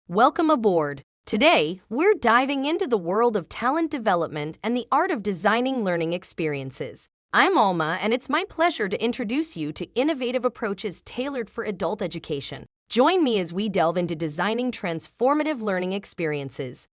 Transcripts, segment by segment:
Welcome aboard. Today, we're diving into the world of talent development and the art of designing learning experiences. I'm Alma, and it's my pleasure to introduce you to innovative approaches tailored for adult education. Join me as we delve into designing transformative learning experiences.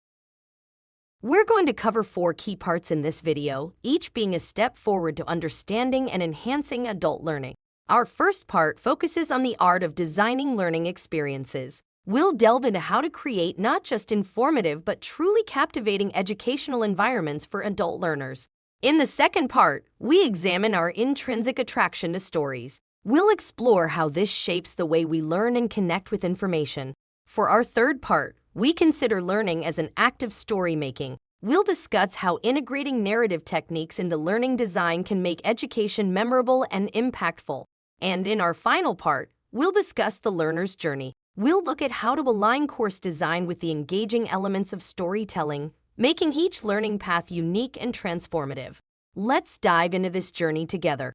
We're going to cover 4 key parts in this video, each being a step forward to understanding and enhancing adult learning. Our first part focuses on the art of designing learning experiences. We'll delve into how to create not just informative but truly captivating educational environments for adult learners. In the second part, we examine our intrinsic attraction to stories. We'll explore how this shapes the way we learn and connect with information. For our third part, we consider learning as an act of story-making. We'll discuss how integrating narrative techniques into learning design can make education memorable and impactful. And in our final part, we'll discuss the learner's journey. We'll look at how to align course design with the engaging elements of storytelling, making each learning path unique and transformative. Let's dive into this journey together.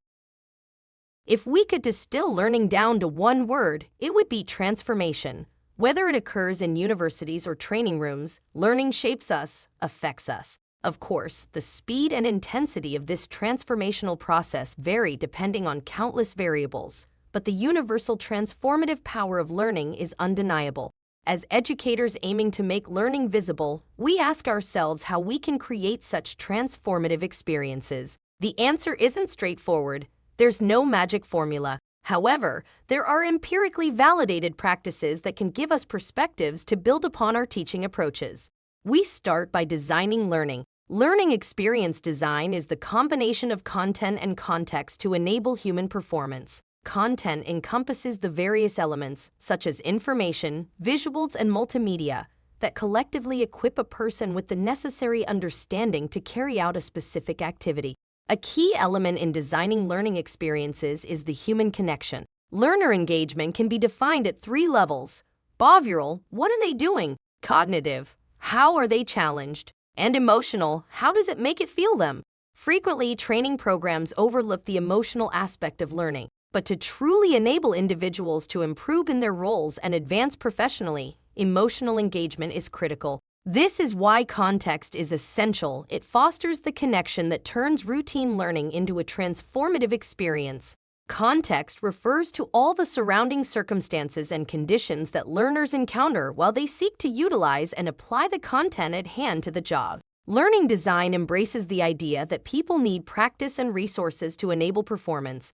If we could distill learning down to one word, it would be transformation. Whether it occurs in universities or training rooms, learning shapes us, affects us. Of course, the speed and intensity of this transformational process vary depending on countless variables, but the universal transformative power of learning is undeniable. As educators aiming to make learning visible, we ask ourselves how we can create such transformative experiences. The answer isn't straightforward. There's no magic formula. However, there are empirically validated practices that can give us perspectives to build upon our teaching approaches. We start by designing learning. Learning experience design is the combination of content and context to enable human performance. Content encompasses the various elements, such as information, visuals, and multimedia, that collectively equip a person with the necessary understanding to carry out a specific activity. A key element in designing learning experiences is the human connection. Learner engagement can be defined at 3 levels. Behavioral, what are they doing? Cognitive, how are they challenged? And emotional, how does it make it feel them? Frequently, training programs overlook the emotional aspect of learning. But to truly enable individuals to improve in their roles and advance professionally, emotional engagement is critical. This is why context is essential. It fosters the connection that turns routine learning into a transformative experience. Context refers to all the surrounding circumstances and conditions that learners encounter while they seek to utilize and apply the content at hand to the job. Learning design embraces the idea that people need practice and resources to enable performance.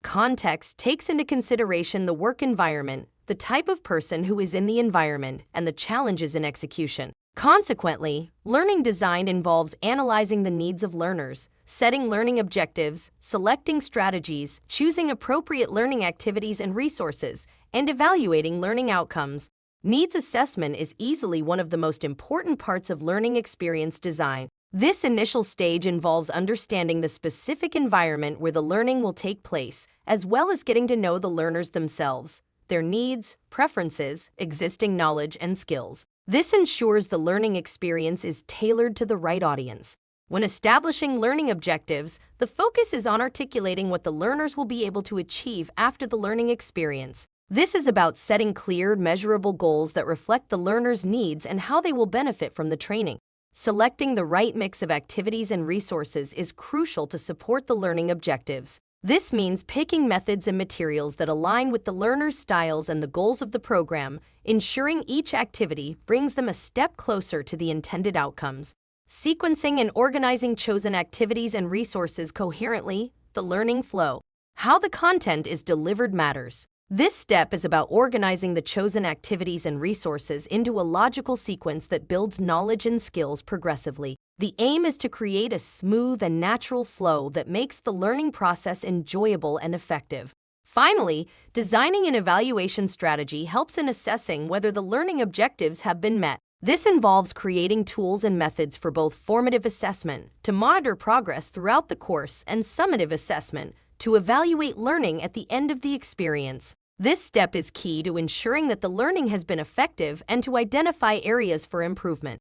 Context takes into consideration the work environment, the type of person who is in the environment, and the challenges in execution. Consequently, learning design involves analyzing the needs of learners, setting learning objectives, selecting strategies, choosing appropriate learning activities and resources, and evaluating learning outcomes. Needs assessment is easily one of the most important parts of learning experience design. This initial stage involves understanding the specific environment where the learning will take place, as well as getting to know the learners themselves, their needs, preferences, existing knowledge, and skills. This ensures the learning experience is tailored to the right audience. When establishing learning objectives, the focus is on articulating what the learners will be able to achieve after the learning experience. This is about setting clear, measurable goals that reflect the learner's needs and how they will benefit from the training. Selecting the right mix of activities and resources is crucial to support the learning objectives. This means picking methods and materials that align with the learner's styles and the goals of the program, ensuring each activity brings them a step closer to the intended outcomes. Sequencing and organizing chosen activities and resources coherently, the learning flow. How the content is delivered matters. This step is about organizing the chosen activities and resources into a logical sequence that builds knowledge and skills progressively. The aim is to create a smooth and natural flow that makes the learning process enjoyable and effective. Finally, designing an evaluation strategy helps in assessing whether the learning objectives have been met. This involves creating tools and methods for both formative assessment, to monitor progress throughout the course, and summative assessment, to evaluate learning at the end of the experience. This step is key to ensuring that the learning has been effective and to identify areas for improvement.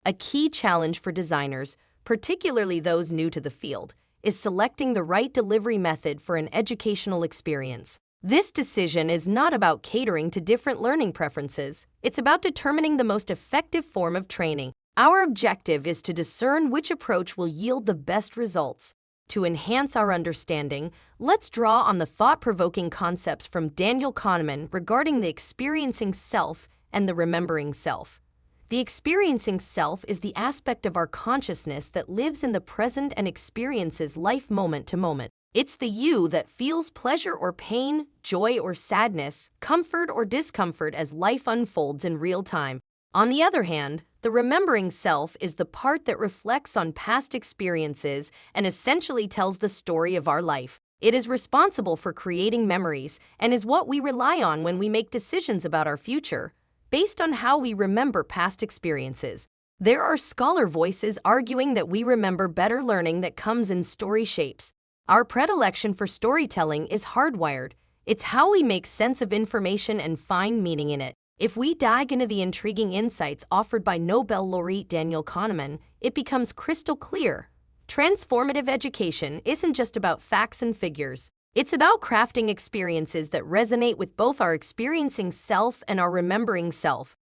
A key challenge for designers, particularly those new to the field, is selecting the right delivery method for an educational experience. This decision is not about catering to different learning preferences. It's about determining the most effective form of training. Our objective is to discern which approach will yield the best results. To enhance our understanding, let's draw on the thought-provoking concepts from Daniel Kahneman regarding the experiencing self and the remembering self. The experiencing self is the aspect of our consciousness that lives in the present and experiences life moment to moment. It's the you that feels pleasure or pain, joy or sadness, comfort or discomfort as life unfolds in real time. On the other hand, the remembering self is the part that reflects on past experiences and essentially tells the story of our life. It is responsible for creating memories and is what we rely on when we make decisions about our future, based on how we remember past experiences. There are scholar voices arguing that we remember better learning that comes in story shapes. Our predilection for storytelling is hardwired. It's how we make sense of information and find meaning in it. If we dive into the intriguing insights offered by Nobel laureate Daniel Kahneman, it becomes crystal clear. Transformative education isn't just about facts and figures. It's about crafting experiences that resonate with both our experiencing self and our remembering self.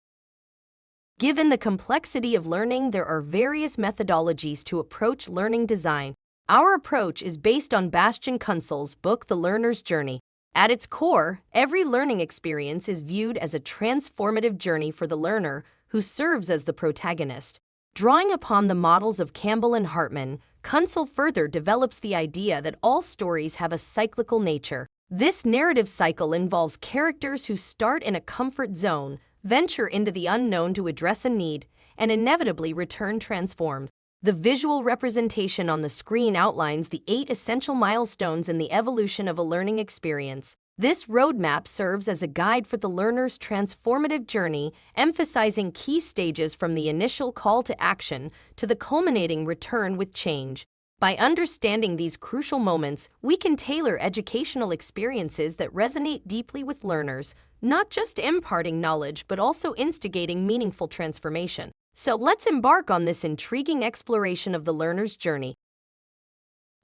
Given the complexity of learning, there are various methodologies to approach learning design. Our approach is based on Bastian Kunzel's book, The Learner's Journey. At its core, every learning experience is viewed as a transformative journey for the learner, who serves as the protagonist. Drawing upon the models of Campbell and Hartman, Kunzel further develops the idea that all stories have a cyclical nature. This narrative cycle involves characters who start in a comfort zone, venture into the unknown to address a need, and inevitably return transformed. The visual representation on the screen outlines the 8 essential milestones in the evolution of a learning experience. This roadmap serves as a guide for the learner's transformative journey, emphasizing key stages from the initial call to action to the culminating return with change. By understanding these crucial moments, we can tailor educational experiences that resonate deeply with learners, not just imparting knowledge but also instigating meaningful transformation. So let's embark on this intriguing exploration of the learner's journey.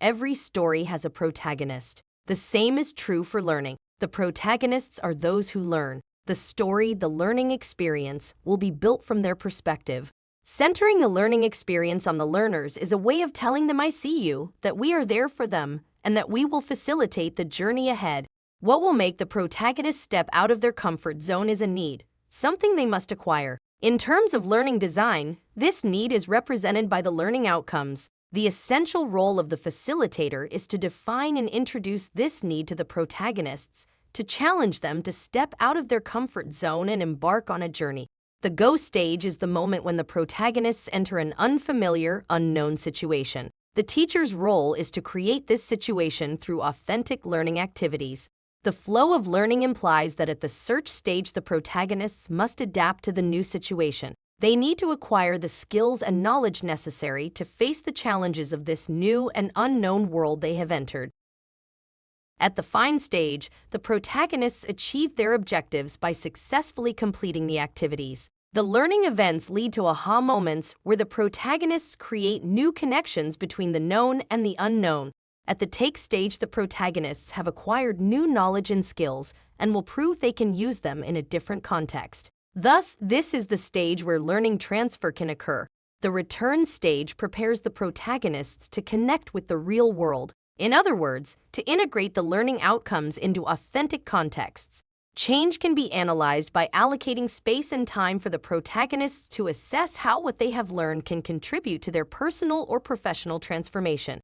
Every story has a protagonist. The same is true for learning. The protagonists are those who learn. The story, the learning experience, will be built from their perspective. Centering the learning experience on the learners is a way of telling them I see you, that we are there for them, and that we will facilitate the journey ahead. What will make the protagonist step out of their comfort zone is a need, something they must acquire. In terms of learning design, this need is represented by the learning outcomes. The essential role of the facilitator is to define and introduce this need to the protagonists, to challenge them to step out of their comfort zone and embark on a journey. The go stage is the moment when the protagonists enter an unfamiliar, unknown situation. The teacher's role is to create this situation through authentic learning activities. The flow of learning implies that at the search stage, the protagonists must adapt to the new situation. They need to acquire the skills and knowledge necessary to face the challenges of this new and unknown world they have entered. At the find stage, the protagonists achieve their objectives by successfully completing the activities. The learning events lead to aha moments where the protagonists create new connections between the known and the unknown. At the take stage, the protagonists have acquired new knowledge and skills and will prove they can use them in a different context. Thus, this is the stage where learning transfer can occur. The return stage prepares the protagonists to connect with the real world. In other words, to integrate the learning outcomes into authentic contexts. Change can be analyzed by allocating space and time for the protagonists to assess how what they have learned can contribute to their personal or professional transformation.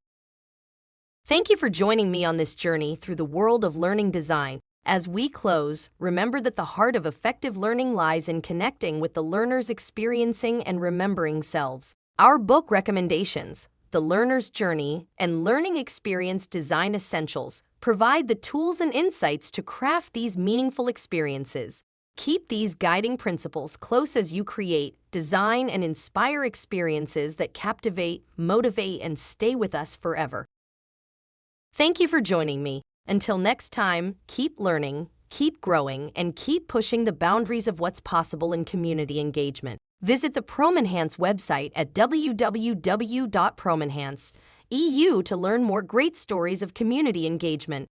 Thank you for joining me on this journey through the world of learning design. As we close, remember that the heart of effective learning lies in connecting with the learner's experiencing and remembering selves. Our book recommendations, The Learner's Journey and Learning Experience Design Essentials, provide the tools and insights to craft these meaningful experiences. Keep these guiding principles close as you create, design, and inspire experiences that captivate, motivate, and stay with us forever. Thank you for joining me. Until next time, keep learning, keep growing, and keep pushing the boundaries of what's possible in community engagement. Visit the ProMenhance website at www.promenhance.eu to learn more great stories of community engagement.